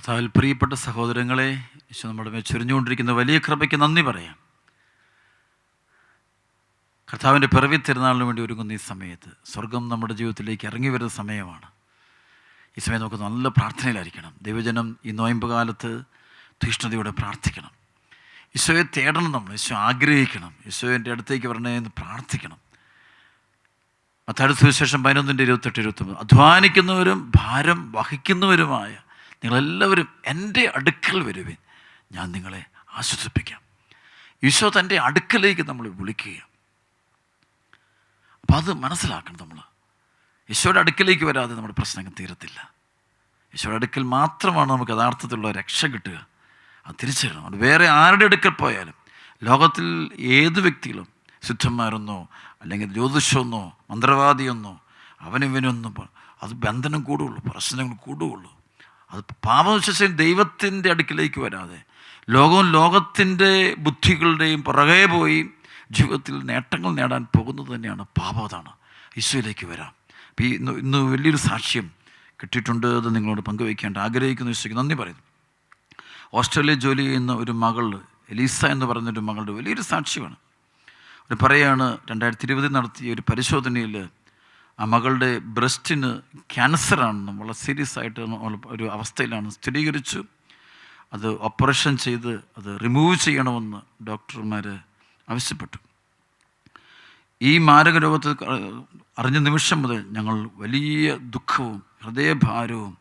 കർത്താവിൽ പ്രിയപ്പെട്ട സഹോദരങ്ങളെ, ഈശോ നമ്മുടെ മേൽ ചൊരിഞ്ഞുകൊണ്ടിരിക്കുന്ന വലിയ കൃപയ്ക്ക് നന്ദി പറയാം. കർത്താവിൻ്റെ പിറവി തിരുനാളിന് വേണ്ടി ഒരുങ്ങുന്ന ഈ സമയത്ത് സ്വർഗം നമ്മുടെ ജീവിതത്തിലേക്ക് ഇറങ്ങി വരുന്ന സമയമാണ്. ഈ സമയം നമുക്ക് നല്ല പ്രാർത്ഥനയിലായിരിക്കണം. ദൈവജനം ഈ നോയമ്പ് കാലത്ത് തീഷ്ണതയോടെ പ്രാർത്ഥിക്കണം. ഈശോയെ തേടണം. നമ്മൾ ഈശോ ആഗ്രഹിക്കണം. ഈശോൻ്റെ അടുത്തേക്ക് വരണേ എന്ന് പ്രാർത്ഥിക്കണം. മത്തായിയുടെ സുവിശേഷം 11:28-29 അധ്വാനിക്കുന്നവരും ഭാരം വഹിക്കുന്നവരുമായ നിങ്ങളെല്ലാവരും എൻ്റെ അടുക്കൽ വരുവിൻ, ഞാൻ നിങ്ങളെ ആശ്വസിപ്പിക്കാം. ഈശോ തൻ്റെ അടുക്കലേക്ക് നമ്മൾ വിളിക്കുക. അപ്പം അത് മനസ്സിലാക്കണം. നമ്മൾ ഈശോയുടെ അടുക്കലേക്ക് വരാതെ നമ്മുടെ പ്രശ്നങ്ങൾ തീരത്തില്ല. ഈശോയുടെ അടുക്കൽ മാത്രമാണ് നമുക്ക് യഥാർത്ഥത്തിലുള്ള രക്ഷ കിട്ടുക. അത് തിരിച്ചറിയണം. അത് വേറെ ആരുടെ അടുക്കൽ പോയാലും, ലോകത്തിൽ ഏത് വ്യക്തികളും, സിദ്ധന്മാരെന്നോ അല്ലെങ്കിൽ ജ്യോതിഷമെന്നോ മന്ത്രവാദിയെന്നോ അവനിവനൊന്നും, അത് ബന്ധനം കൂടുകയുള്ളൂ, പ്രശ്നങ്ങൾ കൂടുകയുള്ളൂ. അത് പാപവിശ്വാസം ദൈവത്തിൻ്റെ അടുക്കിലേക്ക് വരാതെ ലോകത്തിൻ്റെ ബുദ്ധികളുടെയും പുറകെ പോയി ജീവിതത്തിൽ നേട്ടങ്ങൾ നേടാൻ പോകുന്നത് തന്നെയാണ് പാപം. അതാണ്. ഈശോയിലേക്ക് വരാം. അപ്പോൾ ഇന്ന് വലിയൊരു സാക്ഷ്യം കിട്ടിയിട്ടുണ്ട്. അത് നിങ്ങളോട് പങ്കുവയ്ക്കേണ്ട ആഗ്രഹിക്കുന്ന ഈശോയ്ക്ക് നന്ദി പറയുന്നു. ഓസ്ട്രേലിയയിൽ ജോലി ചെയ്യുന്ന ഒരു മകൾ, എലീസ എന്ന് പറയുന്നൊരു മകളുടെ വലിയൊരു സാക്ഷ്യമാണ്. ഒരു പറയുകയാണ്, 2020 നടത്തിയ ഒരു പരിശോധനയിൽ ആ മകളുടെ ബ്രസ്റ്റിന് ക്യാൻസറാണെന്നും വളരെ സീരിയസ് ആയിട്ട് ഒരു അവസ്ഥയിലാണ് സ്ഥിരീകരിച്ചു. അത് ഓപ്പറേഷൻ ചെയ്ത് അത് റിമൂവ് ചെയ്യണമെന്ന് ഡോക്ടർമാർ ആവശ്യപ്പെട്ടു. ഈ മാരക രോഗത്തെ അറിഞ്ഞ നിമിഷം മുതൽ ഞങ്ങൾ വലിയ ദുഃഖവും ഹൃദയഭാരവും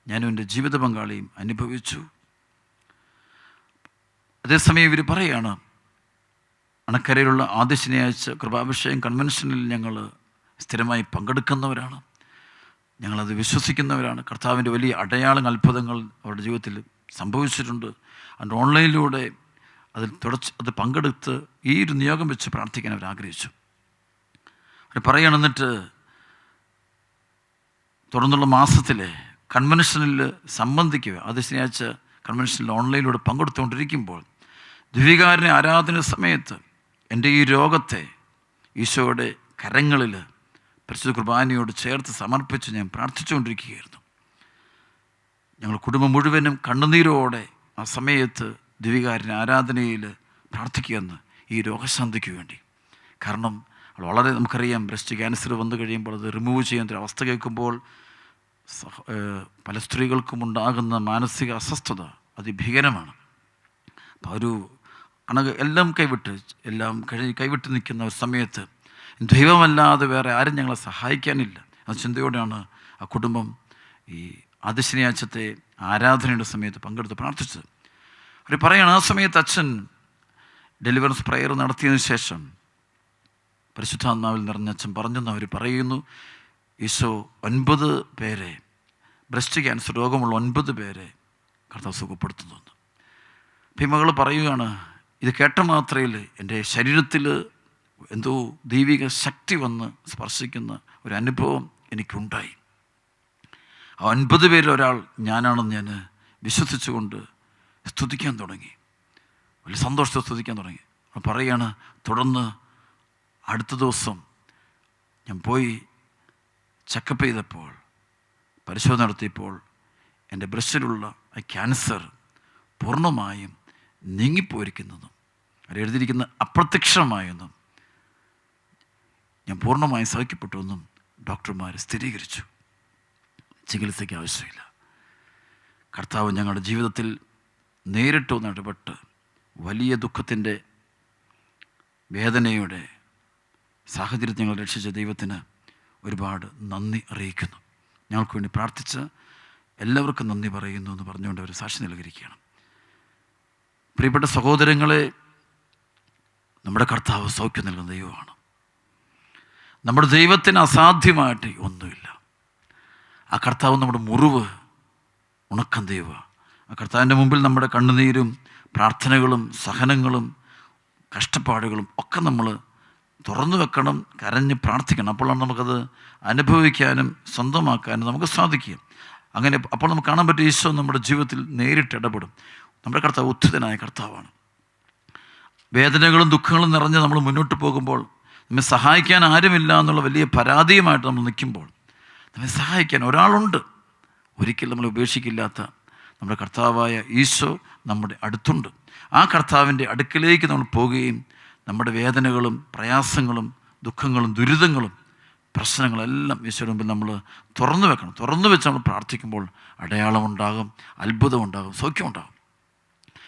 ഞാനും എൻ്റെ ജീവിത പങ്കാളിയും അനുഭവിച്ചു. അതേസമയം ഇവർ പറയുകയാണ്, അണക്കരയിലുള്ള ആദ്യ ശനിയാഴ്ച കൃപാഭിഷേകം കൺവെൻഷനിൽ ഞങ്ങൾ സ്ഥിരമായി പങ്കെടുക്കുന്നവരാണ്. ഞങ്ങളത് വിശ്വസിക്കുന്നവരാണ്. കർത്താവിൻ്റെ വലിയ അടയാളങ്ങൾ, അത്ഭുതങ്ങൾ അവരുടെ ജീവിതത്തിൽ സംഭവിച്ചിട്ടുണ്ട്. അത് ഓൺലൈനിലൂടെ അത് പങ്കെടുത്ത് ഈ ഒരു നിയോഗം വെച്ച് പ്രാർത്ഥിക്കാൻ അവർ ആഗ്രഹിച്ചു. അവർ പറയണം, എന്നിട്ട് തുടർന്നുള്ള മാസത്തിലെ കൺവെൻഷനിൽ സംബന്ധിക്കുക. ആദ്യ ശനിയാഴ്ച കൺവെൻഷനിൽ ഓൺലൈനിലൂടെ പങ്കെടുത്തുകൊണ്ടിരിക്കുമ്പോൾ ദ്വികാരനെ ആരാധന സമയത്ത് എൻ്റെ ഈ രോഗത്തെ ഈശോയുടെ കരങ്ങളിൽ പരിശുദ്ധ കുർബാനയോട് ചേർത്ത് സമർപ്പിച്ച് ഞാൻ പ്രാർത്ഥിച്ചുകൊണ്ടിരിക്കുകയായിരുന്നു. ഞങ്ങൾ കുടുംബം മുഴുവനും കണ്ണുനീരോടെ ആ സമയത്ത് ദ്വികാരൻ ആരാധനയിൽ പ്രാർത്ഥിക്കുകയെന്ന് ഈ രോഗശാന്തിക്ക് വേണ്ടി. കാരണം വളരെ നമുക്കറിയാം, ബ്രസ്റ്റ് ക്യാൻസർ വന്നു കഴിയുമ്പോൾ അത് റിമൂവ് ചെയ്യുന്ന ഒരു അവസ്ഥ കേൾക്കുമ്പോൾ പല സ്ത്രീകൾക്കും ഉണ്ടാകുന്ന മാനസിക അസ്വസ്ഥത അതിഭീകരമാണ്. അപ്പോൾ ഒരു എല്ലാം കൈവിട്ട് നിൽക്കുന്ന ഒരു സമയത്ത് ദൈവമല്ലാതെ വേറെ ആരും ഞങ്ങളെ സഹായിക്കാനില്ല. അത് ചിന്തയോടെയാണ് ആ കുടുംബം ഈ ആദ്യ ശനിയാഴ്ചത്തെ ആരാധനയുടെ സമയത്ത് പങ്കെടുത്ത് പ്രാർത്ഥിച്ചത്. അവർ പറയണം, ആ സമയത്ത് അച്ഛൻ ഡെലിവറൻസ് പ്രയർ നടത്തിയതിന് ശേഷം പരിശുദ്ധാത്മാവിൽ നിറഞ്ഞ അച്ഛൻ പറഞ്ഞെന്ന് അവർ പറയുന്നു, ഈശോ 9 പേരെ, ബ്രസ്റ്റ് ക്യാൻസർ രോഗമുള്ള 9 പേരെ കർത്താവ് സുഖപ്പെടുത്തുന്നു. അപ്പം ഈ മകൾ പറയുകയാണ്, ഇത് കേട്ട മാത്രയിൽ എൻ്റെ ശരീരത്തിൽ എന്തോ ദൈവിക ശക്തി വന്ന് സ്പർശിക്കുന്ന ഒരു അനുഭവം എനിക്കുണ്ടായി. ആ 9 പേരിൽ ഒരാൾ ഞാനാണെന്ന് ഞാൻ വിശ്വസിച്ചുകൊണ്ട് സ്തുതിക്കാൻ തുടങ്ങി. വലിയ സന്തോഷത്തെ സ്തുതിക്കാൻ തുടങ്ങി. പറയുകയാണ്, തുടർന്ന് അടുത്ത ദിവസം ഞാൻ പോയി ചെക്കപ്പ് ചെയ്തപ്പോൾ, പരിശോധന നടത്തിയപ്പോൾ എൻ്റെ ബ്രസ്റ്റിലുള്ള ആ ക്യാൻസർ പൂർണ്ണമായും നീങ്ങിപ്പോയിരിക്കുന്നതും അവരെഴുതിയിരിക്കുന്ന അപ്രത്യക്ഷമായെന്നും ഞാൻ പൂർണ്ണമായും സഹിക്കപ്പെട്ടുവെന്നും ഡോക്ടർമാർ സ്ഥിരീകരിച്ചു. ചികിത്സയ്ക്ക് ആവശ്യമില്ല. കർത്താവ് ഞങ്ങളുടെ ജീവിതത്തിൽ നേരിട്ടൊന്ന് ഇടപെട്ട് വലിയ ദുഃഖത്തിൻ്റെ വേദനയുടെ സാഹചര്യത്തിൽ ഞങ്ങൾ രക്ഷിച്ച ദൈവത്തിന് ഒരുപാട് നന്ദി അറിയിക്കുന്നു. ഞങ്ങൾക്ക് വേണ്ടി പ്രാർത്ഥിച്ച എല്ലാവർക്കും നന്ദി പറയുന്നു എന്ന് പറഞ്ഞുകൊണ്ട് അവർ സാക്ഷി നൽകിയിരിക്കുകയാണ്. പ്രിയപ്പെട്ട സഹോദരങ്ങളെ, നമ്മുടെ കർത്താവ് സൗഖ്യം നൽകുന്ന ദൈവമാണ്. നമ്മുടെ ദൈവത്തിന് അസാധ്യമായിട്ട് ഒന്നുമില്ല. ആ കർത്താവ് നമ്മുടെ മുറിവ് ഉണക്കം ദൈവമാണ്. ആ കർത്താവിൻ്റെ മുമ്പിൽ നമ്മുടെ കണ്ണുനീരും പ്രാർത്ഥനകളും സഹനങ്ങളും കഷ്ടപ്പാടുകളും ഒക്കെ നമ്മൾ തുറന്നു വെക്കണം, കരഞ്ഞ് പ്രാർത്ഥിക്കണം. അപ്പോഴാണ് നമുക്കത് അനുഭവിക്കാനും സ്വന്തമാക്കാനും നമുക്ക് സാധിക്കും. അങ്ങനെ അപ്പോൾ നമുക്ക് കാണാൻ പറ്റും, ഈശോ നമ്മുടെ ജീവിതത്തിൽ നേരിട്ട് ഇടപെടും. നമ്മുടെ കർത്താവ് ഉദ്ധിതനായ കർത്താവാണ്. വേദനകളും ദുഃഖങ്ങളും നിറഞ്ഞ് നമ്മൾ മുന്നോട്ട് പോകുമ്പോൾ, നമ്മെ സഹായിക്കാൻ ആരുമില്ല എന്നുള്ള വലിയ പരാതിയുമായിട്ട് നമ്മൾ നിൽക്കുമ്പോൾ, നമ്മെ സഹായിക്കാൻ ഒരാളുണ്ട്. ഒരിക്കലും നമ്മൾ ഉപേക്ഷിക്കില്ലാത്ത നമ്മുടെ കർത്താവായ ഈശോ നമ്മുടെ അടുത്തുണ്ട്. ആ കർത്താവിൻ്റെ അടുക്കിലേക്ക് നമ്മൾ പോവുകയും നമ്മുടെ വേദനകളും പ്രയാസങ്ങളും ദുഃഖങ്ങളും ദുരിതങ്ങളും പ്രശ്നങ്ങളെല്ലാം ഈശോയുടെ മുമ്പിൽ നമ്മൾ തുറന്നു വെക്കണം. തുറന്നു വെച്ച് നമ്മൾ പ്രാർത്ഥിക്കുമ്പോൾ അടയാളമുണ്ടാകും, അത്ഭുതമുണ്ടാകും, സൗഖ്യമുണ്ടാകും.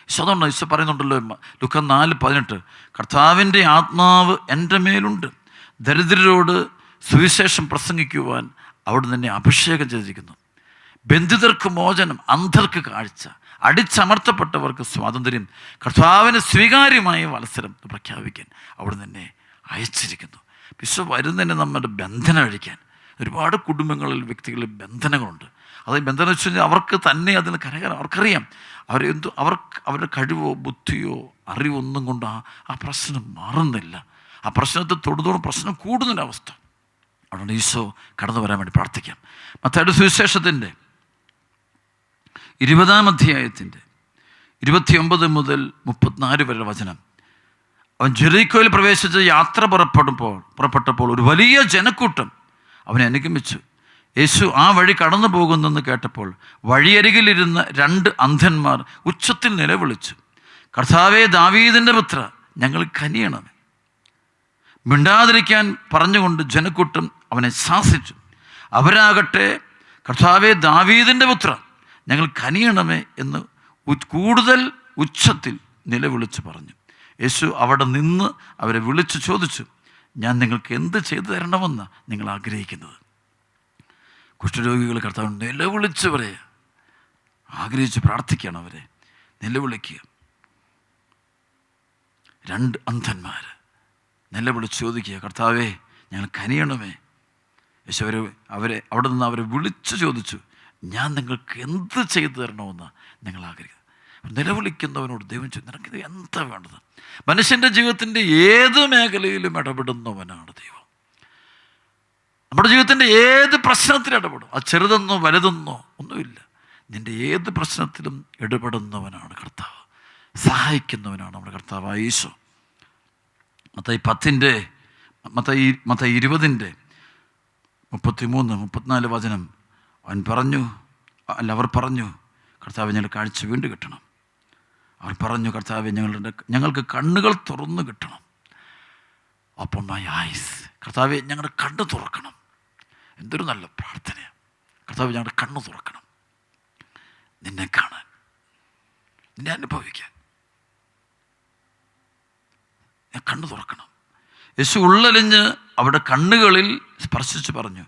ഈശോ അതുകൊണ്ട് ഈശോ പറയുന്നുണ്ടല്ലോ, ലൂക്കാ 4:18, കർത്താവിൻ്റെ ആത്മാവ് എൻ്റെ മേലുണ്ട്, ദരിദ്രരോട് സുവിശേഷം പ്രസംഗിക്കുവാൻ അവിടുന്ന് എന്നെ അഭിഷേകം ചെയ്തിരിക്കുന്നു, ബന്ധിതർക്ക് മോചനം, അന്ധർക്ക് കാഴ്ച, അടിച്ചമർത്തപ്പെട്ടവർക്ക് സ്വാതന്ത്ര്യം, കർത്താവിന് സ്വീകാര്യമായ വത്സരം പ്രഖ്യാപിക്കാൻ അവിടുന്ന് എന്നെ അയച്ചിരിക്കുന്നു. ഈശോ വരുന്നതിനെ നമ്മുടെ ബന്ധനം അഴിക്കാൻ. ഒരുപാട് കുടുംബങ്ങളിൽ വ്യക്തികളിൽ ബന്ധനങ്ങളുണ്ട്. അത് ബന്ധനം വെച്ച് കഴിഞ്ഞാൽ അവർക്ക് തന്നെ അതിന് കരകയറാൻ അവർക്കറിയാം. അവരുടെ കഴിവോ ബുദ്ധിയോ അറിവോ ഒന്നും കൊണ്ട് ആ പ്രശ്നം മാറുന്നില്ല. ആ പ്രശ്നത്തെ തൊടുതോടും പ്രശ്നം കൂടുന്നൊരവസ്ഥ. അതുകൊണ്ട് ഈശോ കടന്നു വരാൻ വേണ്ടി പ്രാർത്ഥിക്കാം. മത്തായിയുടെ സുവിശേഷത്തിൻ്റെ 20-ാം അധ്യായത്തിൻ്റെ 29 മുതൽ 34 വരെ വചനം. അവൻ ജെറീക്കോയിൽ പ്രവേശിച്ച് യാത്ര പുറപ്പെട്ടപ്പോൾ ഒരു വലിയ ജനക്കൂട്ടം അവനെ അനുഗമിച്ചു. യേശു ആ വഴി കടന്നു പോകുന്നെന്ന് കേട്ടപ്പോൾ വഴിയരികിലിരുന്ന 2 അന്ധന്മാർ ഉച്ചത്തിൽ നിലവിളിച്ചു, കർത്താവേ, ദാവീദിൻ്റെ പുത്ര, ഞങ്ങൾ കനിയണമേ. മിണ്ടാതിരിക്കാൻ പറഞ്ഞുകൊണ്ട് ജനക്കൂട്ടം അവനെ ശാസിച്ചു. അവരാകട്ടെ, കർത്താവേ, ദാവീദിൻ്റെ പുത്ര, ഞങ്ങൾ കനിയണമേ എന്ന് കൂടുതൽ ഉച്ചത്തിൽ നിലവിളിച്ച് പറഞ്ഞു. യേശു അവിടെ നിന്ന് അവരെ വിളിച്ചു ചോദിച്ചു, ഞാൻ നിങ്ങൾക്ക് എന്ത് ചെയ്തു തരണമെന്ന് നിങ്ങൾ ആഗ്രഹിക്കുന്നത്? കുഷ്ഠരോഗികൾ കർത്താവ് നിലവിളിച്ച് പറയുക, ആഗ്രഹിച്ച് പ്രാർത്ഥിക്കുകയാണ്. അവരെ നിലവിളിക്കുക. 2 അന്ധന്മാർ നിലവിളിച്ച് ചോദിക്കുക, കർത്താവേ, ഞങ്ങൾ കനിയണമേ. യേശു അവരെ അവിടെ നിന്ന് അവരെ വിളിച്ചു ചോദിച്ചു, ഞാൻ നിങ്ങൾക്ക് എന്ത് ചെയ്തു തരണമെന്ന് നിങ്ങൾ ആഗ്രഹിക്കുക? നിലവിളിക്കുന്നവനോട് ദൈവം ചോദിച്ചു, നിനക്കിത് എന്താ വേണ്ടത്? മനുഷ്യൻ്റെ ജീവിതത്തിൻ്റെ ഏത് മേഖലയിലും ഇടപെടുന്നവനാണ് ദൈവം. നമ്മുടെ ജീവിതത്തിൻ്റെ ഏത് പ്രശ്നത്തിലും ഇടപെടും. അത് ചെറുതെന്നോ വലുതെന്നോ ഒന്നുമില്ല. നിൻ്റെ ഏത് പ്രശ്നത്തിലും ഇടപെടുന്നവനാണ് കർത്താവ്, സഹായിക്കുന്നവനാണ് നമ്മുടെ കർത്താവായ ഈശോ. മത്തായി 20-ന്റെ 33-34 വചനം. അവർ പറഞ്ഞു, കർത്താവേ, ഞങ്ങളുടെ കാഴ്ച വീണ്ടും കിട്ടണം. അവർ പറഞ്ഞു, കർത്താവേ, ഞങ്ങൾക്ക് കണ്ണുകൾ തുറന്നു കിട്ടണം. Open my ice. കർത്താവേ, ഞങ്ങളുടെ കണ്ണ് തുറക്കണം. എന്തൊരു നല്ല പ്രാർത്ഥനയാണ്. കർത്താവേ, ഞങ്ങളുടെ കണ്ണ് തുറക്കണം, നിന്നെ കാണാൻ, നിന്നെ അനുഭവിക്കാൻ. ഞാൻ കണ്ണ് തുറക്കണം. യേശു ഉള്ളലിഞ്ഞ് അവിടെ കണ്ണുകളിൽ സ്പർശിച്ച് പറഞ്ഞു.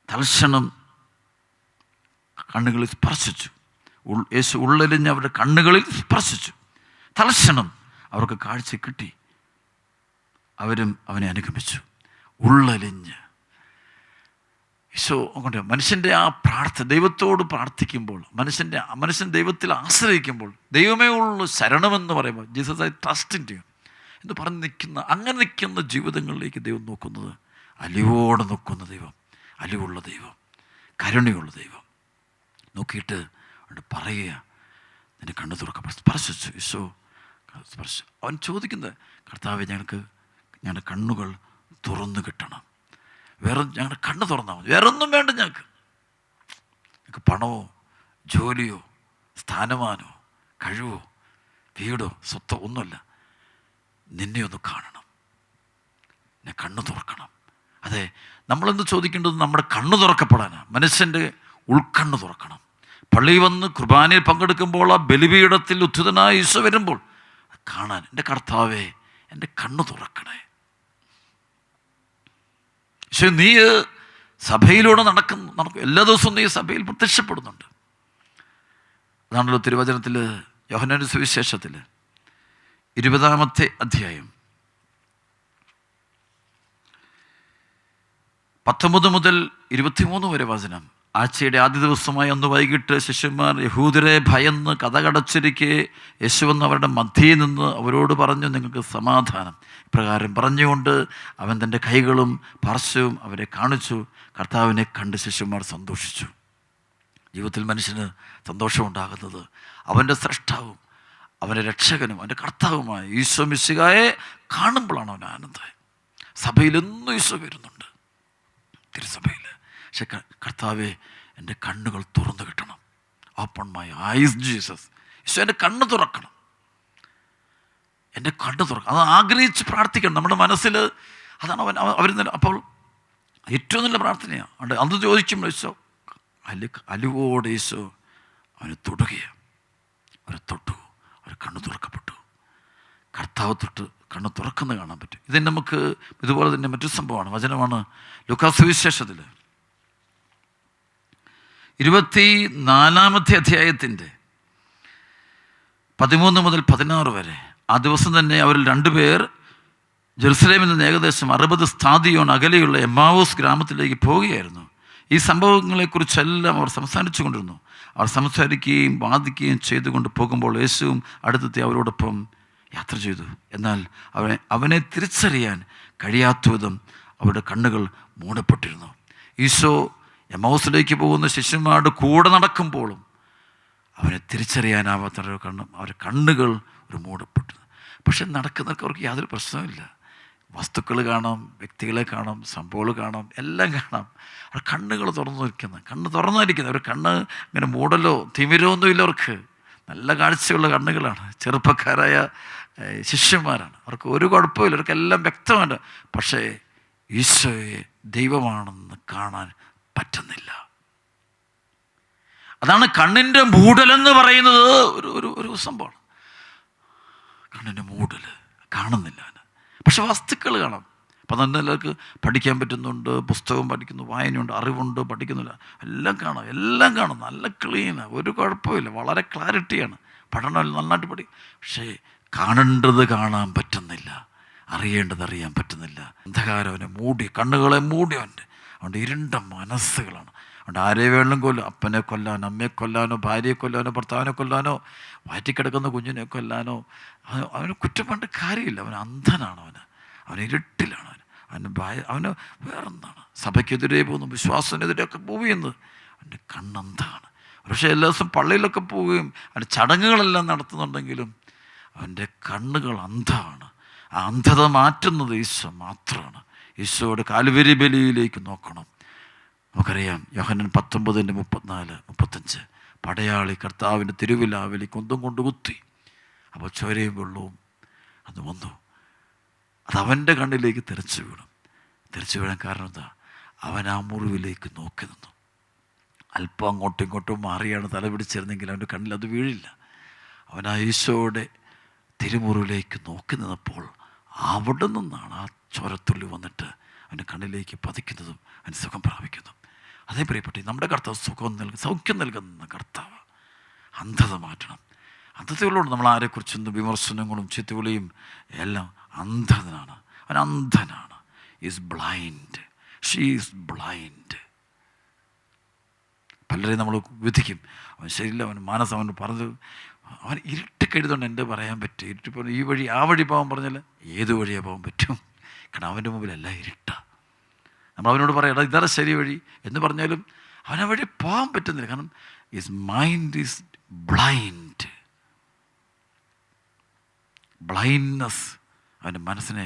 തൽക്ഷണം കണ്ണുകളിൽ സ്പർശിച്ചു. യേശു ഉള്ളലിഞ്ഞ് അവരുടെ കണ്ണുകളിൽ സ്പർശിച്ചു. തൽക്ഷണം അവർക്ക് കാഴ്ച കിട്ടി. അവരും അവനെ അനുഗമിച്ചു. ഉള്ളലിഞ്ഞ് ഈശോ കൊണ്ട് മനുഷ്യൻ്റെ ആ ദൈവത്തോട് പ്രാർത്ഥിക്കുമ്പോൾ, മനുഷ്യൻ ദൈവത്തിൽ ആശ്രയിക്കുമ്പോൾ, ദൈവമേ ഉള്ളൂ ശരണമെന്ന് പറയുമ്പോൾ, Jesus I trust in you എന്ന് പറഞ്ഞ് അങ്ങനെ നിൽക്കുന്ന ജീവിതങ്ങളിലേക്ക് ദൈവം നോക്കുന്നത്, അലിവോടെ നോക്കുന്ന ദൈവം, അലിവുള്ള ദൈവം, കരുണയുള്ള ദൈവം. നോക്കിയിട്ട് അവിടെ പറയുക, നിന്റെ കണ്ണ് തുറക്കാൻ സ്പർശിച്ചു. ഈശോ സ്പർശിച്ചു. അവൻ ചോദിക്കുന്നത്, കർത്താവേ, ഞങ്ങളുടെ കണ്ണുകൾ തുറന്നു കിട്ടണം. ഞങ്ങളുടെ കണ്ണ് തുറന്നാൽ മതി, വേറെ ഒന്നും വേണ്ട. ഞങ്ങൾക്ക് പണമോ ജോലിയോ സ്ഥാനമാനോ കഴിവോ വീടോ സ്വത്തോ ഒന്നുമല്ല. നിന്നെ ഒന്ന് കാണണം, എന്നെ കണ്ണ് തുറക്കണം. അതെ, നമ്മളെന്ത് ചോദിക്കേണ്ടത് നമ്മുടെ കണ്ണ് തുറക്കപ്പെടാനാണ്. മനുഷ്യൻ്റെ ഉൾക്കണ്ണ് തുറക്കണം. പള്ളിയിൽ വന്ന് കുർബാനയിൽ പങ്കെടുക്കുമ്പോൾ ആ ബലിപീഠത്തിൽ ഉദ്ധിതനായ ഈശോ വരുമ്പോൾ കാണാൻ, എൻ്റെ കർത്താവേ, എൻ്റെ കണ്ണ് തുറക്കണേ. പക്ഷേ നീ സഭയിലൂടെ നടക്കും, എല്ലാ ദിവസവും നീ സഭയിൽ പ്രത്യക്ഷപ്പെടുന്നുണ്ട്. അതാണല്ലോ തിരുവചനത്തിൽ, യോഹന്നാന്റെ സുവിശേഷത്തിൽ 20-ാമത്തെ അധ്യായം 19 മുതൽ 23 വരെ വചനം. ആഴ്ചയുടെ ആദ്യ ദിവസമായി അന്ന് വൈകിട്ട് ശിഷ്യന്മാർ യഹൂദരെ ഭയന്ന് കതകടച്ചിരിക്കെ യേശുവെന്ന് അവരുടെ മധ്യയിൽ നിന്ന് അവരോട് പറഞ്ഞു, നിങ്ങൾക്ക് സമാധാനം. ഇപ്രകാരം പറഞ്ഞുകൊണ്ട് അവൻ തൻ്റെ കൈകളും പാർശ്വവും അവരെ കാണിച്ചു. കർത്താവിനെ കണ്ട് ശിഷ്യന്മാർ സന്തോഷിച്ചു. ജീവിതത്തിൽ മനുഷ്യന് സന്തോഷമുണ്ടാകുന്നത് അവൻ്റെ സ്രഷ്ടാവും അവൻ്റെ രക്ഷകനും അവൻ്റെ കർത്താവുമായ ഈശോ മിശിഹായെ കാണുമ്പോഴാണ് അവൻ ആനന്ദം. സഭയിലെന്നും ഈശോ വരുന്നുണ്ട്, തിരുസഭയിൽ. പക്ഷെ കർത്താവെ, എൻ്റെ കണ്ണുകൾ തുറന്നു കിട്ടണം. Open my eyes Jesus. ഈശോ എൻ്റെ കണ്ണ് തുറക്കണം, എൻ്റെ കണ്ണ് തുറക്കണം. അത് ആഗ്രഹിച്ച് പ്രാർത്ഥിക്കണം നമ്മുടെ മനസ്സിൽ. അതാണ് അവർ അപ്പോൾ ഏറ്റവും നല്ല പ്രാർത്ഥനയാണ്. അത് ചോദിക്കുമ്പോൾ ഈശോ അലിവോടെ ഈശോ അവനെ തൊടുകയാണ്. അവരെ തൊട്ടു, അവർ കണ്ണ് തുറക്കപ്പെട്ടു. കർത്താവ് തൊട്ട് കണ്ണ് തുറക്കുന്നത് കാണാൻ പറ്റും. ഇത് നമുക്ക് ഇതുപോലെ തന്നെ മറ്റൊരു സംഭവമാണ്, വചനമാണ് ലൂക്കാ സുവിശേഷത്തിൽ 24 അധ്യായത്തിൻ്റെ 13 മുതൽ 16 വരെ. ആ ദിവസം തന്നെ അവരിൽ 2 പേർ ജെറുസലേമിൽ നിന്ന് ഏകദേശം 60 സ്ഥാദിയോൺ അകലെയുള്ള എമ്മാവൂസ് ഗ്രാമത്തിലേക്ക് പോവുകയായിരുന്നു. ഈ സംഭവങ്ങളെക്കുറിച്ചെല്ലാം അവർ സംസാരിച്ചു കൊണ്ടിരുന്നു. അവർ സംസാരിക്കുകയും വാദിക്കുകയും ചെയ്തുകൊണ്ട് പോകുമ്പോൾ യേശുവും അടുത്തെത്തി അവരോടൊപ്പം യാത്ര ചെയ്തു. എന്നാൽ അവനെ തിരിച്ചറിയാൻ കഴിയാത്ത വിധം അവരുടെ കണ്ണുകൾ മൂടപ്പെട്ടിരുന്നു. ഈശോ എമ്മൗസിലേക്ക് പോകുന്ന ശിഷ്യന്മാരുടെ കൂടെ നടക്കുമ്പോഴും അവനെ തിരിച്ചറിയാനാവാത്ത അവരുടെ കണ്ണുകൾ ഒരു മൂടപ്പെട്ടു. പക്ഷെ നടക്കുന്നവർക്ക് അവർക്ക് യാതൊരു പ്രശ്നവുമില്ല. വസ്തുക്കൾ കാണാം, വ്യക്തികളെ കാണാം, സംഭവങ്ങൾ കാണാം, എല്ലാം കാണാം. അവർ കണ്ണുകൾ തുറന്നിരിക്കുന്നത് അവർ കണ്ണ് ഇങ്ങനെ മൂടലോ തിമിരോ ഒന്നുമില്ല. അവർക്ക് നല്ല കാഴ്ചയുള്ള കണ്ണുകളാണ്. ചെറുപ്പക്കാരായ ശിഷ്യന്മാരാണ്. അവർക്ക് ഒരു കുഴപ്പമില്ല, അവർക്കെല്ലാം വ്യക്തമാണ്. പക്ഷേ ഈശോയെ ദൈവമാണെന്ന് കാണാൻ പറ്റുന്നില്ല. അതാണ് കണ്ണിൻ്റെ മൂടലെന്ന് പറയുന്നത്. ഒരു സംഭവമാണ് കണ്ണിൻ്റെ മൂടൽ. കാണുന്നില്ല. പക്ഷെ വസ്തുക്കൾ കാണാം. അപ്പം തന്നെ എല്ലാവർക്കും പഠിക്കാൻ പറ്റുന്നുണ്ട്, പുസ്തകം പഠിക്കുന്നു, വായനയുണ്ട്, അറിവുണ്ട്, പഠിക്കുന്നില്ല, എല്ലാം കാണാം. നല്ല ക്ലീനാണ്, ഒരു കുഴപ്പമില്ല, വളരെ ക്ലാരിറ്റിയാണ്. പഠനം നന്നായിട്ട് പഠിക്കും. പക്ഷേ കാണേണ്ടത് കാണാൻ പറ്റുന്നില്ല, അറിയേണ്ടത് അറിയാൻ പറ്റുന്നില്ല. അന്ധകാരം അവനെ മൂടി, കണ്ണുകളെ മൂടി. അവൻ്റെ ഇരുണ്ട മനസ്സുകളാണ്. അതുകൊണ്ട് ആരെ വേണമെങ്കിലും കൊല്ലും. അപ്പനെ കൊല്ലാനോ, അമ്മയെ കൊല്ലാനോ, ഭാര്യയെ കൊല്ലാനോ, ഭർത്താവിനെ കൊല്ലാനോ, വയറ്റിക്കിടക്കുന്ന കുഞ്ഞിനെ കൊല്ലാനോ അവന് കുറ്റം പറഞ്ഞ കാര്യമില്ല. അവൻ അന്ധനാണ്. അവൻ ഇരുട്ടിലാണ്. അവന് വേറെന്താണ്? സഭയ്ക്കെതിരെ പോകുന്നു, വിശ്വാസത്തിനെതിരെയൊക്കെ പോവുന്നത്. അവൻ്റെ കണ്ണന്താണ്. പക്ഷേ എല്ലാ ദിവസവും പള്ളിയിലൊക്കെ പോവുകയും അവൻ്റെ ചടങ്ങുകളെല്ലാം നടത്തുന്നുണ്ടെങ്കിലും അവൻ്റെ കണ്ണുകൾ അന്ധമാണ്. ആ അന്ധത മാറ്റുന്നത് ഈശോ മാത്രമാണ്. ഈശോയുടെ കാൽവരി ബലിയിലേക്ക് നോക്കണം. നമുക്കറിയാം യോഹന്നാൻ 19:34-35 പടയാളി കർത്താവിൻ്റെ തിരുവിലാവിലി കുന്തം കൊണ്ട് കുത്തി. അപ്പോൾ ചോരയും വെള്ളവും അത് വന്നു. അതവൻ്റെ കണ്ണിലേക്ക് തെറിച്ചു വീഴാൻ കാരണം എന്താ? അവൻ ആ മുറിവിലേക്ക് നോക്കി നിന്നു. അല്പം അങ്ങോട്ടും ഇങ്ങോട്ടും മാറിയാണ് തല പിടിച്ചിരുന്നെങ്കിൽ അവൻ്റെ കണ്ണിൽ അത് വീഴില്ല. അവൻ ആ ഈശോയുടെ തിരുമുറിവിലേക്ക് നോക്കി നിന്നപ്പോൾ അവിടെ നിന്നാണ് ആ ചോരത്തുള്ളി വന്നിട്ട് അവൻ്റെ കണ്ണിലേക്ക് പതിക്കുന്നതും അവൻ സുഖം പ്രാപിക്കുന്നതും. അതേ പ്രിയപ്പെട്ട നമ്മുടെ കർത്താവ് സൗഖ്യം നൽകുന്ന കർത്താവ്. അന്ധത മാറ്റണം. അന്ധതയുള്ളതുകൊണ്ട് നമ്മൾ ആരെക്കുറിച്ചൊന്നും വിമർശനങ്ങളും ചീത്തവിളിയും എല്ലാം. അന്ധനാണ് അവൻ, അന്ധനാണ്. Is blind, she is blind. പലരെയും നമ്മൾ വിധിക്കും. അവൻ ശരിയില്ല, അവൻ മനസ്സ് അവൻ പറഞ്ഞത് അവൻ ഇരുട്ടിക്കഴുതുകൊണ്ട് എൻ്റെ പറയാൻ പറ്റും. ഇരുട്ടി പറഞ്ഞു ഈ വഴി ആ വഴി പോകാൻ പറഞ്ഞാൽ ഏത് വഴിയാണ് പോകാൻ പറ്റും? കാരണം അവൻ്റെ മുമ്പിലെല്ലാം ഇരുട്ടാണ്. നമ്മൾ അവനോട് പറയാം ഇതാണ് ശരി വഴി എന്ന് പറഞ്ഞാലും അവനെ വഴി പോകാൻ പറ്റുന്നില്ല. കാരണം his mind is blind. Blindness അവൻ്റെ മനസ്സിനെ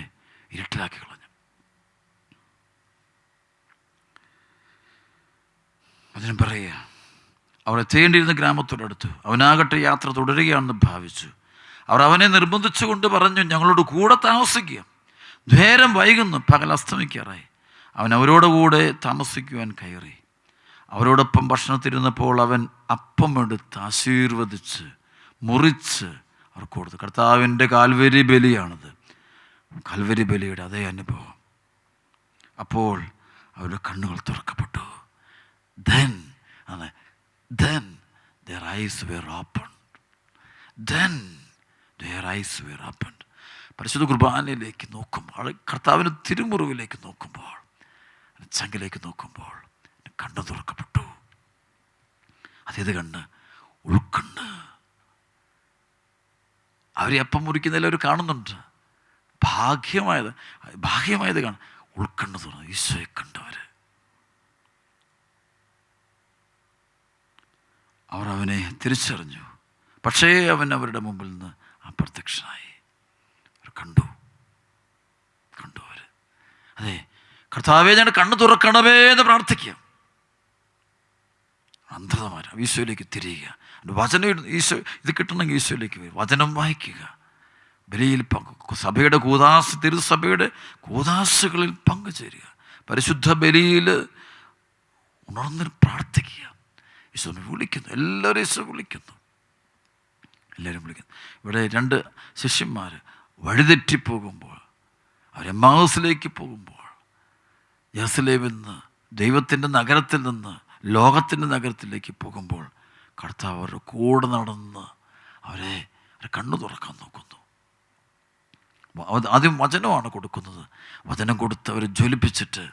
ഇരുട്ടിലാക്കി കളഞ്ഞു. അതിനും പറയുക അവർ എത്തേണ്ടിയിരുന്ന ഗ്രാമത്തോടടുത്തു. അവനാകട്ടെ യാത്ര തുടരുകയാണെന്ന് ഭാവിച്ചു. അവർ അവനെ നിർബന്ധിച്ചുകൊണ്ട് പറഞ്ഞു, ഞങ്ങളോട് കൂടെ താമസിക്കുക, നേരം വൈകുന്നു, പകൽ അസ്തമിക്കാറായി. അവൻ അവരോട് കൂടെ താമസിക്കുവാൻ കയറി. അവരോടൊപ്പം ഭക്ഷണത്തിരുന്നപ്പോൾ അവൻ അപ്പം എടുത്ത് ആശീർവദിച്ച് മുറിച്ച് അവർക്ക് കൊടുത്തു. കർത്താവിൻ്റെ കാൽവരി ബലിയാണത്. കാൽവരി ബലിയുടെ അതേ അനുഭവം. അപ്പോൾ അവരുടെ കണ്ണുകൾ തുറക്കപ്പെട്ടു. Then their eyes were opened. പരിശുദ്ധ കുർബാനയിലേക്ക് നോക്കുമ്പോൾ, കർത്താവിൻ്റെ തിരുമുറിവിലേക്ക് നോക്കുമ്പോൾ, ചങ്കിലേക്ക് നോക്കുമ്പോൾ കണ്ണ് തുറക്കപ്പെട്ടു. അതേത് കണ്ണ്? ഉൾക്കണ്ണ്. അവർ അപ്പം മുറിക്കുന്നതിൽ അവർ കാണുന്നുണ്ട്. ഭാഗ്യമായത് കാണും. ഉൾക്കണ്ണ് തുറന്നു ഈശോയെ കണ്ടവർ. അവർ അവനെ തിരിച്ചറിഞ്ഞു. പക്ഷേ അവൻ അവരുടെ മുമ്പിൽ നിന്ന് അപ്രത്യക്ഷനായി. അവർ കണ്ടു അവർ. അതെ, കർത്താവേ ഞങ്ങളുടെ കണ്ണ് തുറക്കണമേ എന്ന് പ്രാർത്ഥിക്കാം. അന്ധത മാറ്റാം, ഈശോയിലേക്ക് തിരിയുക. വചനം ഈശോ ഇത് കിട്ടണമെങ്കിൽ ഈശോയിലേക്ക് വരും, വചനം വായിക്കുക, ബലിയിൽ സഭയുടെ തിരുസഭയുടെ കൂദാശകളിൽ പങ്കുചേരുക, പരിശുദ്ധ ബലിയിൽ ഉണർന്ന് പ്രാർത്ഥിക്കുക. ഈശോ വിളിക്കുന്നു, എല്ലാവരും ഈശോ വിളിക്കുന്നു, എല്ലാവരും വിളിക്കുന്നു. ഇവിടെ 2 ശിഷ്യന്മാർ വഴിതെറ്റിപ്പോകുമ്പോൾ, അവർ എമ്മാവൂസിലേക്ക് പോകുമ്പോൾ, യെരുശലേമിൽ നിന്ന്, ദൈവത്തിൻ്റെ നഗരത്തിൽ നിന്ന് ലോകത്തിൻ്റെ നഗരത്തിലേക്ക് പോകുമ്പോൾ കർത്താവ് അവരുടെ കൂടെ നടന്ന് അവരെ കണ്ണു തുറക്കാൻ നോക്കുന്നു. ആദ്യം വചനമാണ് കൊടുക്കുന്നത്. വചനം കൊടുത്ത് അവരെ ജ്വലിപ്പിച്ചിട്ട്,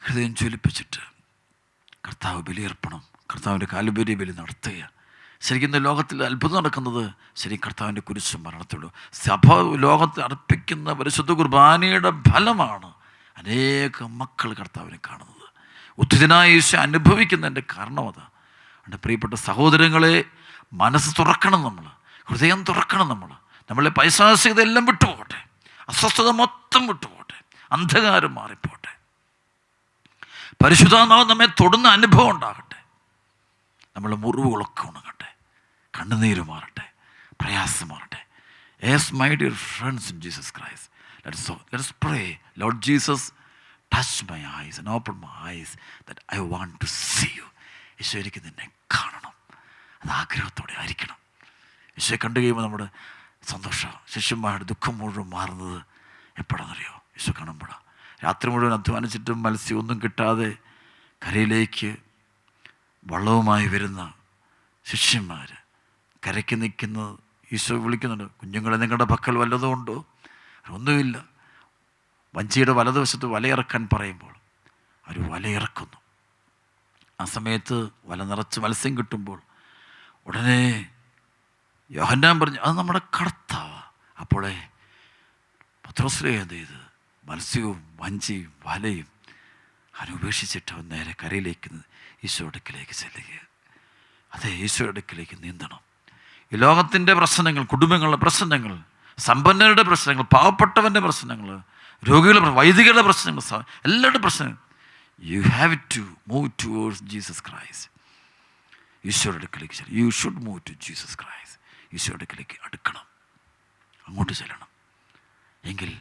ഹൃദയം ജ്വലിപ്പിച്ചിട്ട് കർത്താവ് ബലിയർപ്പണം, കർത്താവിൻ്റെ കാലുബലി ബലി നടത്തുക. ശരിക്കും ഇന്ന് ലോകത്തിൽ അത്ഭുതം നടക്കുന്നത് ശരി കർത്താവിൻ്റെ കുരിശ് മരണത്തുള്ളൂ. സഭ ലോകത്ത് അർപ്പിക്കുന്ന പരിശുദ്ധ കുർബാനയുടെ ഫലമാണ് അനേകം മക്കൾ കർത്താവിനെ കാണുന്നത്. ഉദ്ധിതനായ യേശു അനുഭവിക്കുന്നതിൻ്റെ കാരണം അതാ. എൻ്റെ പ്രിയപ്പെട്ട സഹോദരങ്ങളെ, മനസ്സ് തുറക്കണം, നമ്മൾ ഹൃദയം തുറക്കണം. നമ്മളെ പൈശാചികത എല്ലാം വിട്ടുപോകട്ടെ, അസ്വസ്ഥത മൊത്തം വിട്ടുപോകട്ടെ, അന്ധകാരം മാറിപ്പോട്ടെ, പരിശുദ്ധാത്മാവ് നമ്മെ തൊടുന്ന അനുഭവം ഉണ്ടാകട്ടെ, നമ്മളെ മുറിവുകളൊക്കെ ഉണങ്ങട്ടെ, കണ്ണുനീര് മാറട്ടെ, പ്രയാസം മാറട്ടെ. Yes, my dear friends in Jesus Christ, let us pray. Lord Jesus, touch my eyes and open my eyes that I want to see you. Isho, എനിക്ക് നിന്നെ കാണണം. അത് ആഗ്രഹത്തോടെ ആയിരിക്കണം. ഈശോയെ കണ്ടു കഴിയുമ്പോൾ നമ്മുടെ സന്തോഷം, ശിഷ്യന്മാരുടെ ദുഃഖം മുഴുവൻ മാറുന്നത് എപ്പോഴാണെന്നറിയോ? ഈശോ കാണുമ്പോഴാണ്. രാത്രി മുഴുവൻ അധ്വാനിച്ചിട്ടും മത്സ്യമൊന്നും കിട്ടാതെ കരയിലേക്ക് വള്ളവുമായി വരുന്ന ശിഷ്യന്മാർ കരയ്ക്ക് നിൽക്കുന്നത് ഈശോ വിളിക്കുന്നുണ്ട്. കുഞ്ഞുങ്ങളെ, നിങ്ങളുടെ പക്കൽ വല്ലതും ഉണ്ടോ? ഒന്നുമില്ല. വഞ്ചിയുടെ വലതുവശത്ത് വലയിറക്കാൻ പറയുമ്പോൾ അവർ വലയിറക്കുന്നു. ആ സമയത്ത് വല നിറച്ച് മത്സ്യം കിട്ടുമ്പോൾ ഉടനെ യോഹന്നാൻ പറഞ്ഞു, അത് നമ്മുടെ കർത്താവാണ്. അപ്പോഴേ പത്രോസ്ലേ എന്ത് ചെയ്ത് മത്സ്യവും വഞ്ചിയും വലയും അനുപേക്ഷിച്ചിട്ട് അവൻ നേരെ കരയിലേക്ക് ഈശോ അടുക്കിലേക്ക് ചെല്ലുക. അതെ, ഈശോ അടുക്കിലേക്ക് നീന്തണം. ഈ ലോകത്തിൻ്റെ പ്രശ്നങ്ങൾ, കുടുംബങ്ങളുടെ പ്രശ്നങ്ങൾ, സമ്പന്നരുടെ പ്രശ്നങ്ങൾ, പാവപ്പെട്ടവൻ്റെ പ്രശ്നങ്ങൾ, രോഗികളുടെ, വൈദികരുടെ പ്രശ്നങ്ങൾ, എല്ലാവരുടെ പ്രശ്നങ്ങൾ, you have to move towards Jesus Christ. ഈശോയുടെ അടുക്കിലേക്ക് ചെല്ലും. You should move to Jesus Christ. ഈശോയുടെ അടുക്കിലേക്ക് അടുക്കണം, അങ്ങോട്ട് ചെല്ലണം. എങ്കിൽ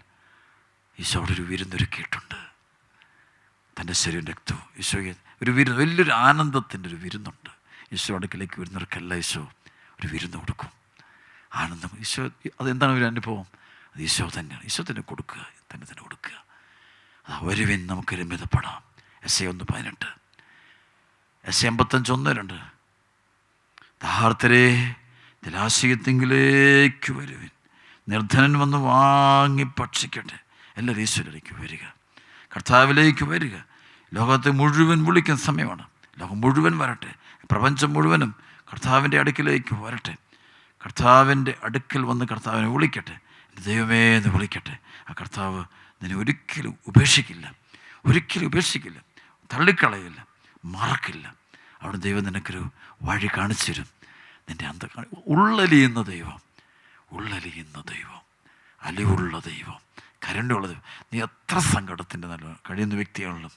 ഈശോ അവിടെ ഒരു വിരുന്നൊരുക്കിയിട്ടുണ്ട്. തൻ്റെ ശരീരം രക്തവും ഈശോയെ ഒരു വിരുന്ന്, വലിയൊരു ആനന്ദത്തിൻ്റെ ഒരു വിരുന്നുണ്ട്. ഈശോ അടുക്കിലേക്ക് വരുന്നവർക്കല്ല ഈശോ ഒരു വിരുന്ന് കൊടുക്കും. ആനന്ദം ഈശോ, അതെന്താണ് ഒരു അനുഭവം? അത് ഈശോ തന്നെയാണ്. ഈശോ തന്നെ കൊടുക്കുക, തന്നെ കൊടുക്കുക. അത് വരുവിൻ, നമുക്ക് രമ്യതപ്പെടാം. എസ് 1:18, എസ് 85:1-2, ദാഹാർത്തരെ ജലാശയത്തിങ്കിലേക്ക് വരുവിൻ, നിർധനൻ വന്ന് വാങ്ങി ഭക്ഷിക്കട്ടെ. എല്ലാവരും ഈശ്വരയിലേക്ക് വരിക, കർത്താവിലേക്ക് വരിക. ലോകത്തെ മുഴുവൻ വിളിക്കുന്ന സമയമാണ്. ലോകം മുഴുവൻ വരട്ടെ, പ്രപഞ്ചം മുഴുവനും കർത്താവിൻ്റെ അടുക്കിലേക്ക് വരട്ടെ. കർത്താവിൻ്റെ അടുക്കൽ വന്ന് കർത്താവിനെ വിളിക്കട്ടെ. എൻ്റെ ദൈവമേ എന്ന് വിളിക്കട്ടെ. ആ കർത്താവ് നിന്നെ ഒരിക്കലും ഉപേക്ഷിക്കില്ല, ഒരിക്കലും ഉപേക്ഷിക്കില്ല, തള്ളിക്കളയില്ല, മറക്കില്ല. അവിടെ ദൈവം നിനക്കൊരു വഴി കാണിച്ചു തരും. നിൻ്റെ ഉള്ളലിയുന്ന ദൈവം, ഉള്ളലിയുന്ന ദൈവം, അലിവുള്ള ദൈവം, കരുണയുള്ള ദൈവം. നീ എത്ര സങ്കടത്തിൻ്റെ നല്ല കഴിയുന്ന വ്യക്തിയാണെങ്കിലും,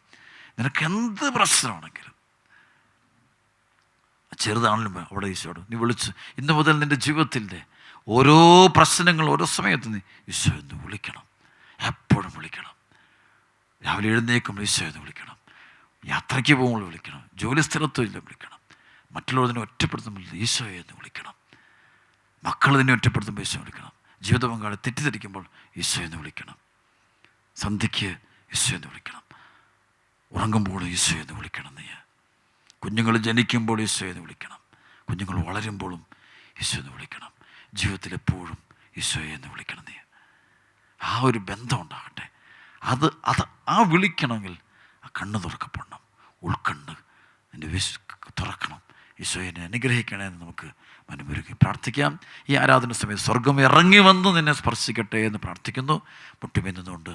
നിനക്ക് എന്ത് പ്രശ്നമാണെങ്കിലും, ചെറുതാണെങ്കിലും അവിടെ ഈശോയോട് നീ വിളിച്ച്, ഇന്ന് മുതൽ നിൻ്റെ ജീവിതത്തിൻ്റെ ഓരോ പ്രശ്നങ്ങൾ ഓരോ സമയത്ത് നീ ഈശോ എന്ന് വിളിക്കണം. എപ്പോഴും വിളിക്കണം. രാവിലെ എഴുന്നേൽക്കുമ്പോൾ ഈശോ എന്ന് വിളിക്കണം, യാത്രയ്ക്ക് പോകുമ്പോൾ വിളിക്കണം, ജോലി സ്ഥലത്തും വിളിക്കണം, മറ്റുള്ളവരെ ഒറ്റപ്പെടുത്തുമ്പോൾ ഈശോയെ എന്ന് വിളിക്കണം, മക്കൾ തന്നെ ഒറ്റപ്പെടുത്തുമ്പോൾ ഈശോ വിളിക്കണം, ജീവിത പങ്കാളി തെറ്റിദ്ധരിക്കുമ്പോൾ ഈശോ എന്ന് വിളിക്കണം, സന്ധ്യയ്ക്ക് ഈശോ എന്ന് വിളിക്കണം, ഉറങ്ങുമ്പോൾ ഈശോ എന്ന് വിളിക്കണം. നീ കുഞ്ഞുങ്ങൾ ജനിക്കുമ്പോൾ ഈശോ എന്ന് വിളിക്കണം, കുഞ്ഞുങ്ങൾ വളരുമ്പോഴും ഈശോ എന്ന് വിളിക്കണം, ജീവിതത്തിലെപ്പോഴും ഈശോയെ എന്ന് വിളിക്കണം. നീ ആ ഒരു ബന്ധം ഉണ്ടാകട്ടെ. അത് ആ വിളിക്കണമെങ്കിൽ ആ കണ്ണ് തുറക്കപ്പെടണം, ഉൾക്കണ്ണ് എൻ്റെ തുറക്കണം. ഈശോയെ അനുഗ്രഹിക്കണേ എന്ന് നമുക്ക് മനമുരുകി പ്രാർത്ഥിക്കാം. ഈ ആരാധന സമയത്ത് സ്വർഗം ഇറങ്ങി വന്ന് നിന്നെ സ്പർശിക്കട്ടെ എന്ന് പ്രാർത്ഥിക്കുന്നു. മുട്ടുമെന്നുകൊണ്ട്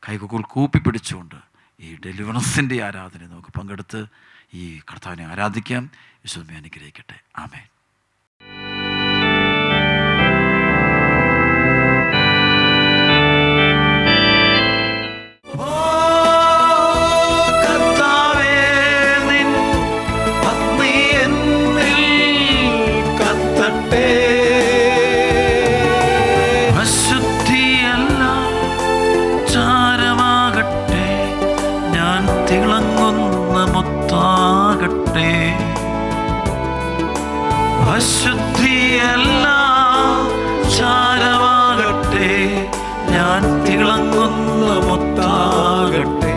കൈകുകൾ കൂപ്പി പിടിച്ചുകൊണ്ട് ഈ ഡെലിവറൻസിൻ്റെ ആരാധന നമുക്ക് പങ്കെടുത്ത് ഈ കർത്താവിനെ ആരാധിക്കാം. ഈശോയെ അനുഗ്രഹിക്കട്ടെ. ആമേൻ. തിളങ്ങുന്ന മുത്താകട്ടെ. അശുദ്ധിയല്ല ചാരമാകട്ടെ, ഞാൻ തിളങ്ങുന്ന മുത്താകട്ടെ.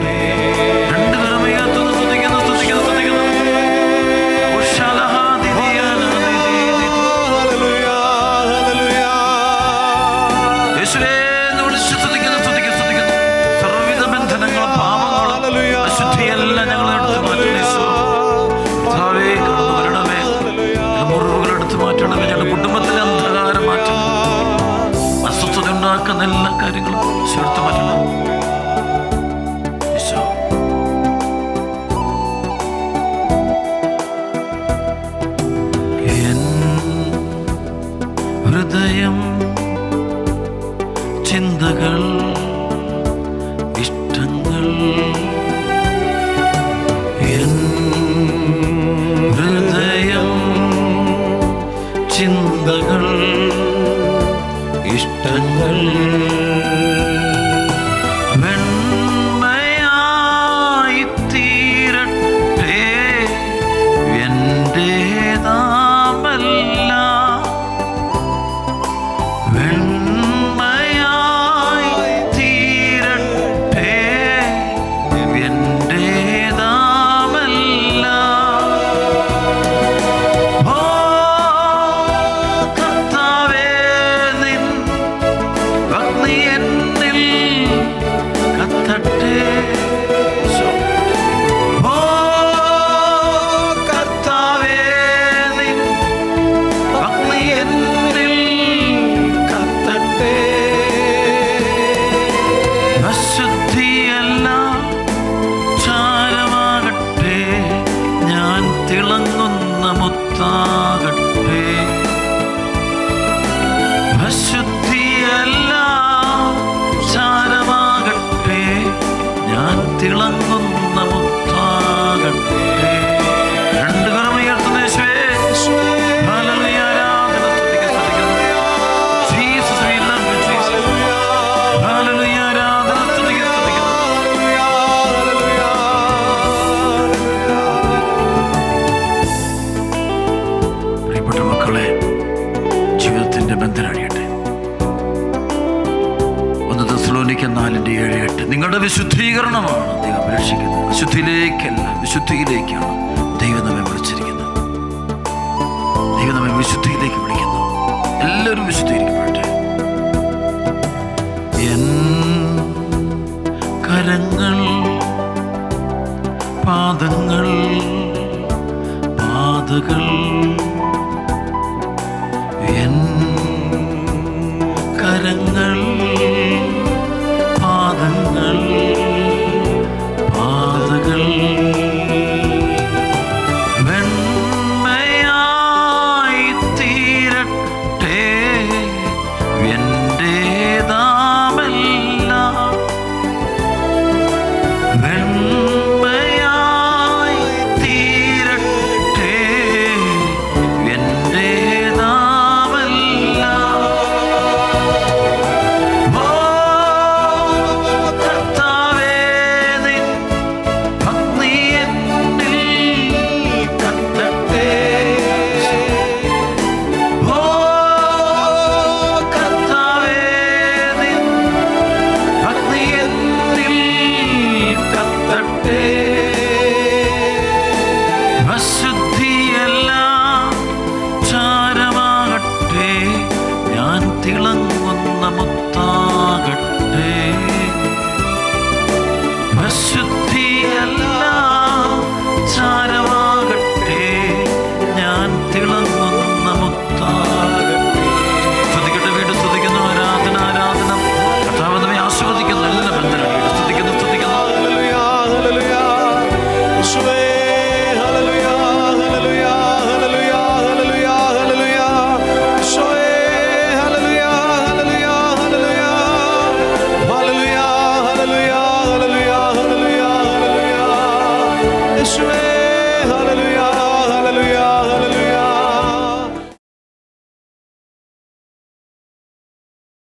എല്ലാ കാര്യങ്ങളും ചേർത്ത് മാറ്റണം. ഹൃദയം, ചിന്തകൾ, ഇഷ്ടങ്ങൾ, ഹൃദയം, ചിന്തകൾ, ഇഷ്ടങ്ങൾ വെണ്മയായി തീരട്ടെ, എന്റേതാമല്ല. വെണ്മയായി തീരട്ടെ, എന്റേതാമല്ല. ഓ കർത്താവേ, നിൻ അഗ്നി എന്നിൽ കത്തട്ടെ. ഓ കർത്താവേ, നിൻ അഗ്നി എന്നിൽ കത്തട്ടെ. അശുദ്ധിയല്ല ചാരമാകട്ടെ, ഞാൻ തിളങ്ങുന്ന മുത്താകട്ടെ. അശുദ്ധിയല്ല ചാരമാകട്ടെ, ഞാൻ തിളങ്ങുന്ന മുത്താകട്ടെ. രണ്ട് കരം ഉയർത്തുന്ന യേശുവേ, ഹല്ലേലൂയ, ആരാധന, സ്തുതിക്കുന്നു. Jesus, we love you, Jesus. Hallelujah, ആരാധന, സ്തുതിക്കുന്നു. പ്രിയപ്പെട്ട മക്കളെ, ജീവിതത്തിന്റെ ബന്ധനം അഴിയട്ടെ. 1 തെസ്സലോനിക്കർ 4:7-8 നിങ്ങളുടെ വിശുദ്ധീകരണമാണ് ദൈവം അപേക്ഷിക്കുന്നത്. അശുദ്ധിയിലേക്കല്ല, വിശുദ്ധിയിലേക്കാണ് ദൈവം നമ്മെ വിളിച്ചിരിക്കുന്നത്. ദൈവം നമ്മെ വിശുദ്ധിയിലേക്ക് വിളിക്കുന്നു. എല്ലാവരും വിശുദ്ധീകരിക്കപ്പെടട്ടെ. എൻ കരങ്ങൾ, പാദങ്ങൾ, പാതകൾ, എൻ കരങ്ങൾ, പാദങ്ങൾ, പാതകൾ വെണ്മയായി തീരട്ടെ, എന്റേതാമല്ല. വെണ്മയായി തീരട്ടെ, എന്റേതാമല്ല. ഓ കർത്താവേ, നിൻ അഗ്നി എന്നിൽ കത്തട്ടെ. ഓ കർത്താവേ, നിൻ അഗ്നി എന്നിൽ കത്തട്ടെ. അശുദ്ധിയല്ല ചാരമാകട്ടെ, ഞാൻ തിളങ്ങുന്ന മുത്താകട്ടെ. അശുദ്ധിയല്ല ചാരമാകട്ടെ, ഞാൻ തിളങ്ങുന്ന മുത്താകട്ടെ. സ്തുതിക്കട്ടെ, വീണ്ടും സ്തുതിക്കുന്നു. ആരാധന, ആരാധന. കർത്താവ് നമ്മെ ആസ്വദിക്കുന്നു. എല്ലാ ബന്ധനങ്ങളും സ്തുതിക്കുന്നു, സ്തുതിക്കുന്നു. Hallelujah, hallelujah. യേശുവേ